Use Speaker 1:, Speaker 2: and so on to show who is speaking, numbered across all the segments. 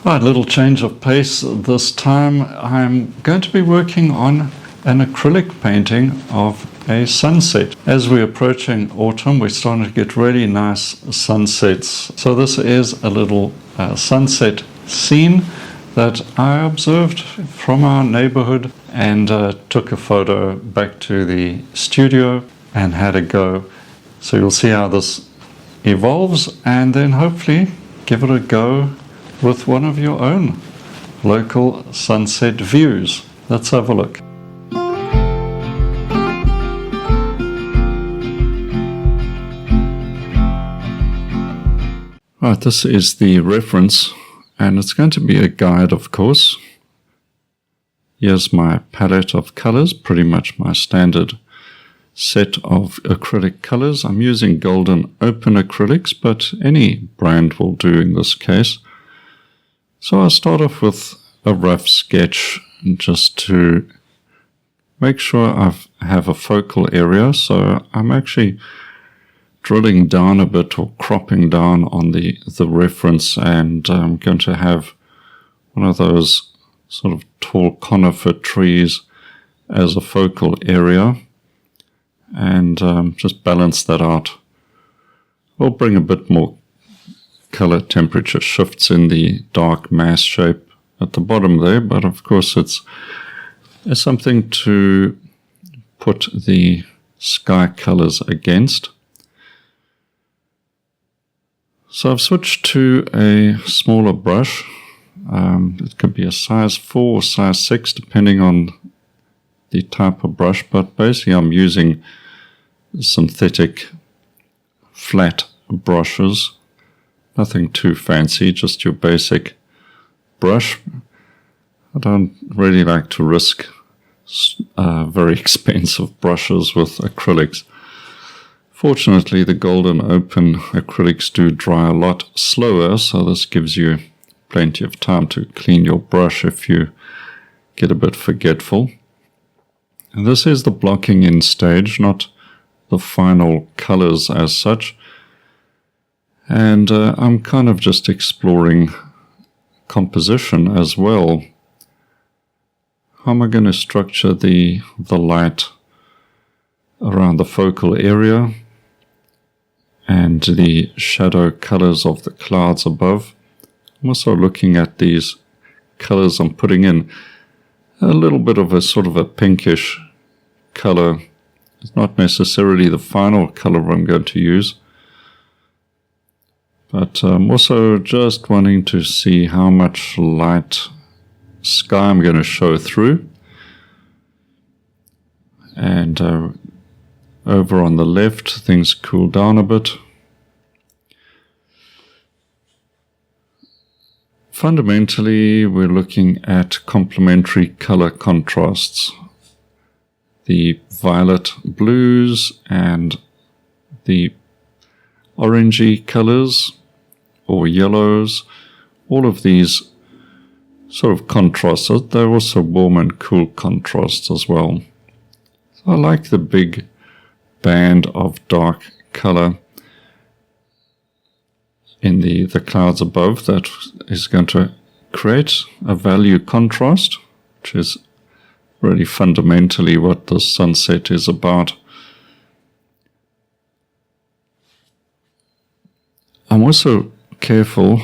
Speaker 1: Right, little change of pace this time. I'm going to be working on an acrylic painting of a sunset. As we're approaching autumn, we're starting to get really nice sunsets. So this is a little sunset scene that I observed from our neighborhood and took a photo back to the studio and had a go. So you'll see how this evolves and then hopefully give it a go with one of your own local sunset views. Let's have a look. Right, this is the reference, and it's going to be a guide, of course. Here's my palette of colors, pretty much my standard set of acrylic colors. I'm using Golden Open Acrylics, but any brand will do in this case. So I'll start off with a rough sketch just to make sure I have a focal area. So I'm actually drilling down a bit or cropping down on the reference, and I'm going to have one of those sort of tall conifer trees as a focal area, and just balance that out. We'll bring a bit more color temperature shifts in the dark mass shape at the bottom there, but of course it's something to put the sky colors against. So I've switched to a smaller brush. It could be a size 4 or size 6 depending on the type of brush, but basically I'm using synthetic flat brushes. Nothing too fancy, just your basic brush. I don't really like to risk very expensive brushes with acrylics. Fortunately, the Golden Open Acrylics do dry a lot slower, so this gives you plenty of time to clean your brush if you get a bit forgetful. And this is the blocking in stage, not the final colors as such. And I'm kind of just exploring composition as well. How am I going to structure the light around the focal area and the shadow colors of the clouds above? I'm also looking at these colors I'm putting in. A little bit of a sort of a pinkish color. It's not necessarily the final color I'm going to use. But I'm also just wanting to see how much light sky I'm going to show through. And over on the left, things cool down a bit. Fundamentally, we're looking at complementary color contrasts. The violet blues and the orangey colors or yellows, all of these sort of contrasts. They're also warm and cool contrasts as well. So I like the big band of dark color in the clouds above that is going to create a value contrast, which is really fundamentally what the sunset is about. I'm also careful,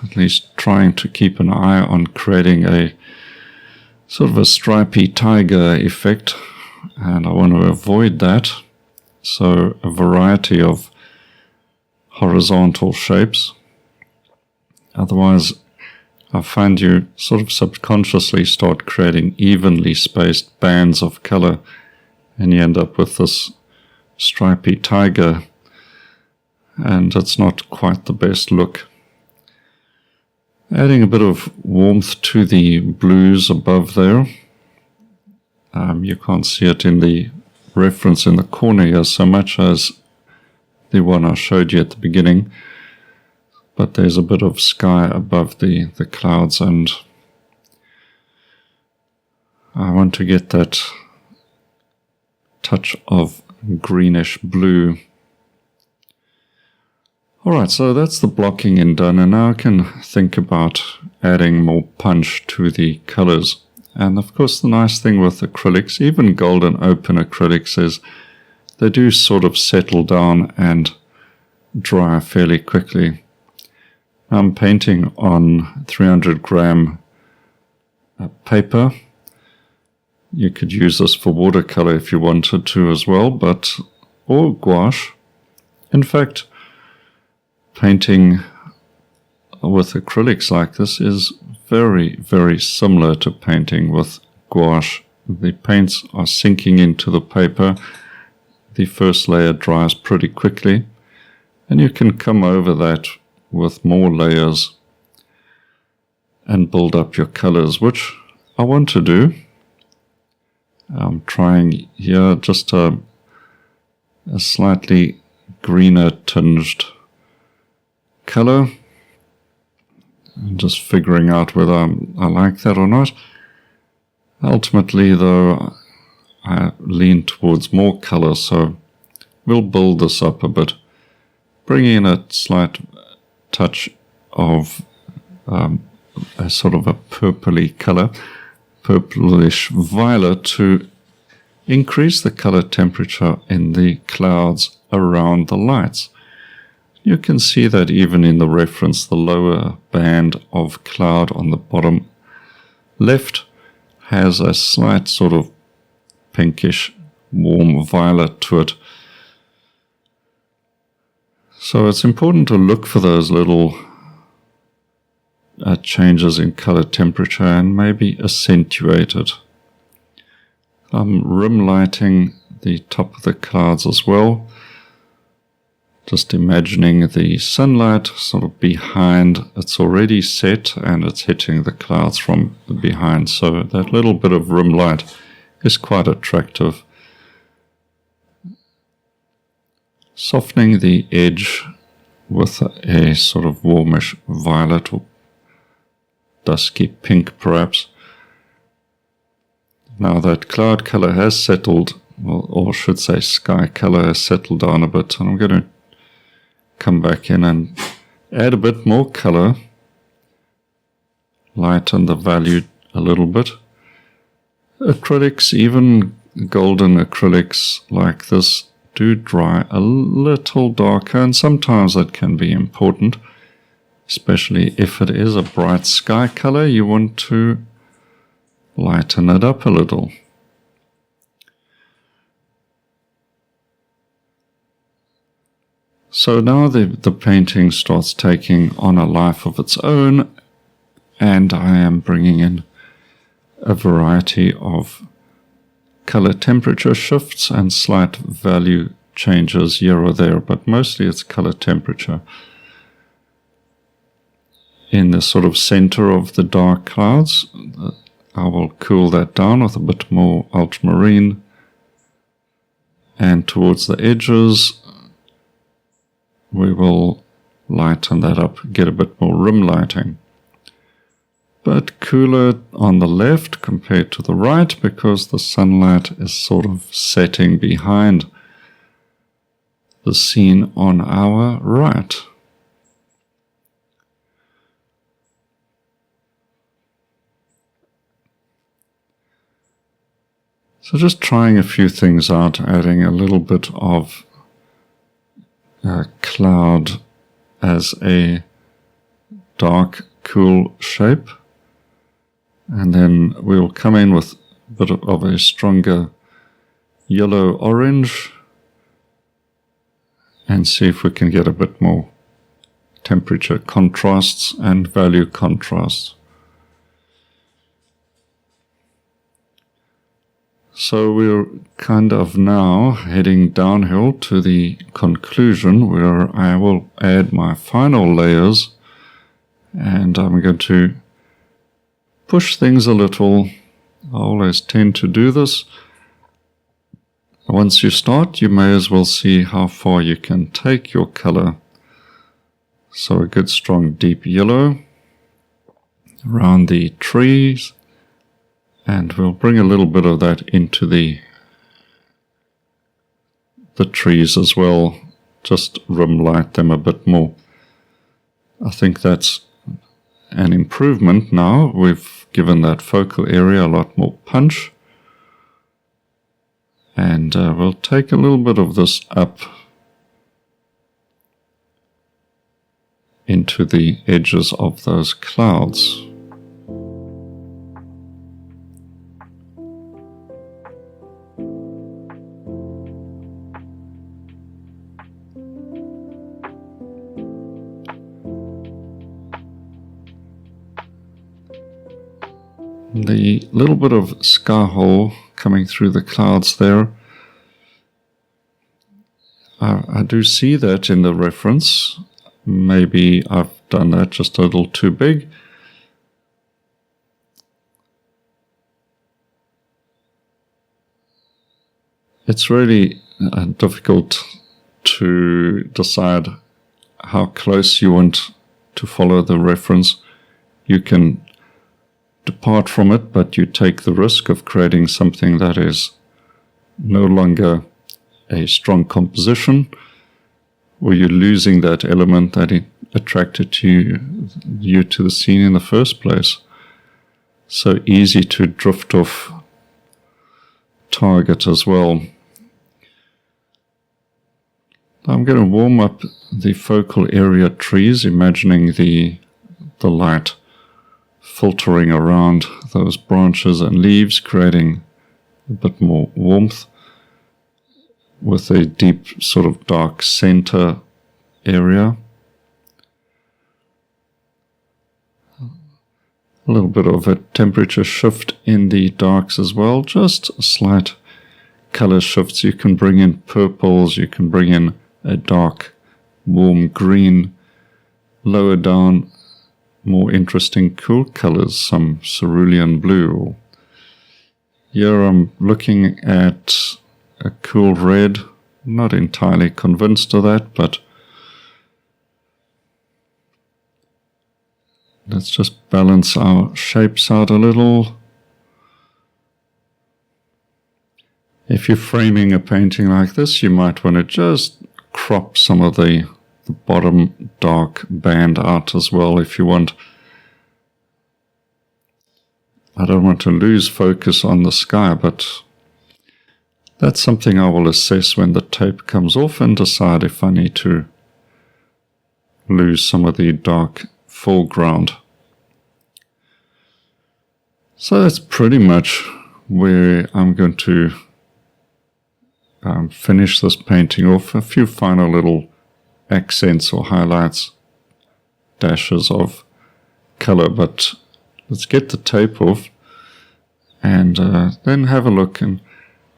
Speaker 1: at least trying to keep an eye on creating a sort of a stripy tiger effect, and I want to avoid that. So a variety of horizontal shapes. Otherwise, I find you sort of subconsciously start creating evenly spaced bands of color, and you end up with this stripy tiger, and it's not quite the best look. Adding a bit of warmth to the blues above there. You can't see it in the reference in the corner here so much as the one I showed you at the beginning, but there's a bit of sky above the clouds, and I want to get that touch of greenish blue. Alright, so that's the blocking in done, and now I can think about adding more punch to the colors. And of course the nice thing with acrylics, even Golden Open Acrylics, is they do sort of settle down and dry fairly quickly. I'm painting on 300 gram paper. You could use this for watercolor if you wanted to as well, or gouache. In fact, painting with acrylics like this is very, very similar to painting with gouache. The paints are sinking into the paper. The first layer dries pretty quickly, and you can come over that with more layers and build up your colors, which I want to do. I'm trying here just a slightly greener tinged color. I'm just figuring out whether I like that or not. Ultimately, though, I lean towards more color, so we'll build this up a bit, bring in a slight touch of a sort of a purpley color, purplish violet, to increase the color temperature in the clouds around the lights. You can see that even in the reference, the lower band of cloud on the bottom left has a slight sort of pinkish warm violet to it. So it's important to look for those little changes in color temperature and maybe accentuate it. I'm rim lighting the top of the clouds as well. Just imagining the sunlight sort of behind. It's already set and it's hitting the clouds from behind, so that little bit of rim light is quite attractive. Softening the edge with a sort of warmish violet or dusky pink perhaps. Now that cloud color has settled, or I should say sky color has settled down a bit, and I'm going to come back in and add a bit more color, lighten the value a little bit. Acrylics, even golden acrylics like this, do dry a little darker, and sometimes that can be important, especially if it is a bright sky color. You want to lighten it up a little. So now the painting starts taking on a life of its own, and I am bringing in a variety of color temperature shifts and slight value changes here or there, but mostly it's color temperature. In the sort of center of the dark clouds, I will cool that down with a bit more ultramarine, and towards the edges we will lighten that up, get a bit more rim lighting. But cooler on the left compared to the right, because the sunlight is sort of setting behind the scene on our right. So just trying a few things out, adding a little bit of cloud as a dark, cool shape. And then we'll come in with a bit of a stronger yellow-orange and see if we can get a bit more temperature contrasts and value contrasts. So we're kind of now heading downhill to the conclusion, where I will add my final layers, and I'm going to push things a little. I always tend to do this. Once you start, you may as well see how far you can take your color. So a good strong deep yellow around the trees. And we'll bring a little bit of that into the trees as well, just rim light them a bit more. I think that's an improvement now. We've given that focal area a lot more punch. And we'll take a little bit of this up into the edges of those clouds. The little bit of sky hole coming through the clouds there, I do see that in the reference. Maybe I've done that just a little too big. It's really difficult to decide how close you want to follow the reference. You can depart from it, but you take the risk of creating something that is no longer a strong composition, or you're losing that element that attracted you to the scene in the first place. So easy to drift off target as well. I'm going to warm up the focal area trees, imagining the light filtering around those branches and leaves, creating a bit more warmth with a deep sort of dark center area. A little bit of a temperature shift in the darks as well, just slight color shifts. You can bring in purples, you can bring in a dark warm green, lower down more interesting cool colors, some cerulean blue. Here I'm looking at a cool red. Not entirely convinced of that, but let's just balance our shapes out a little. If you're framing a painting like this, you might want to just crop some of the bottom dark band out as well if you want. I don't want to lose focus on the sky, but that's something I will assess when the tape comes off and decide if I need to lose some of the dark foreground. So that's pretty much where I'm going to finish this painting off. A few final little accents or highlights, dashes of color, but let's get the tape off and then have a look. And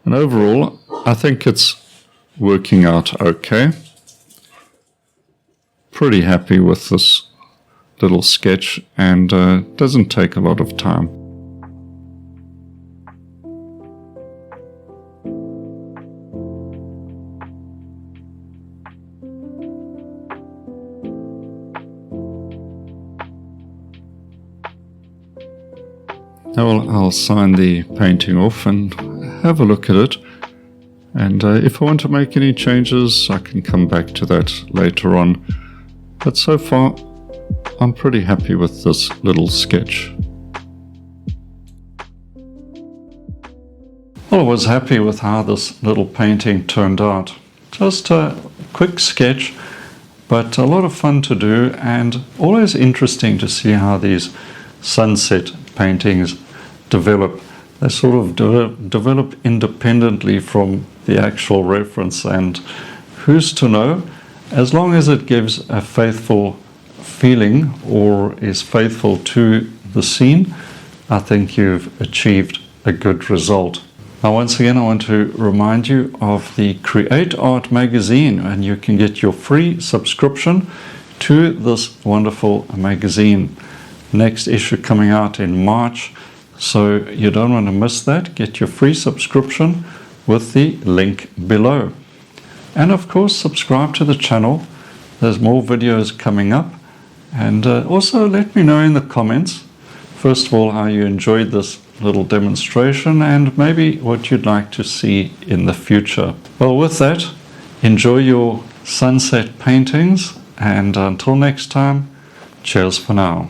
Speaker 1: overall, I think it's working out okay. Pretty happy with this little sketch, and doesn't take a lot of time. Now I'll sign the painting off and have a look at it, and if I want to make any changes I can come back to that later on, but so far I'm pretty happy with this little sketch. Well, I was happy with how this little painting turned out. Just a quick sketch, but a lot of fun to do, and always interesting to see how these sunset paintings develop. They sort of develop independently from the actual reference, and who's to know, as long as it gives a faithful feeling or is faithful to the scene, I think you've achieved a good result. Now, once again, I want to remind you of the Create Art magazine, and you can get your free subscription to this wonderful magazine. Next issue coming out in March, so you don't want to miss that. Get your free subscription with the link below. And of course, subscribe to the channel. There's more videos coming up. And also let me know in the comments, first of all, how you enjoyed this little demonstration and maybe what you'd like to see in the future. Well, with that, enjoy your sunset paintings, and until next time, cheers for now.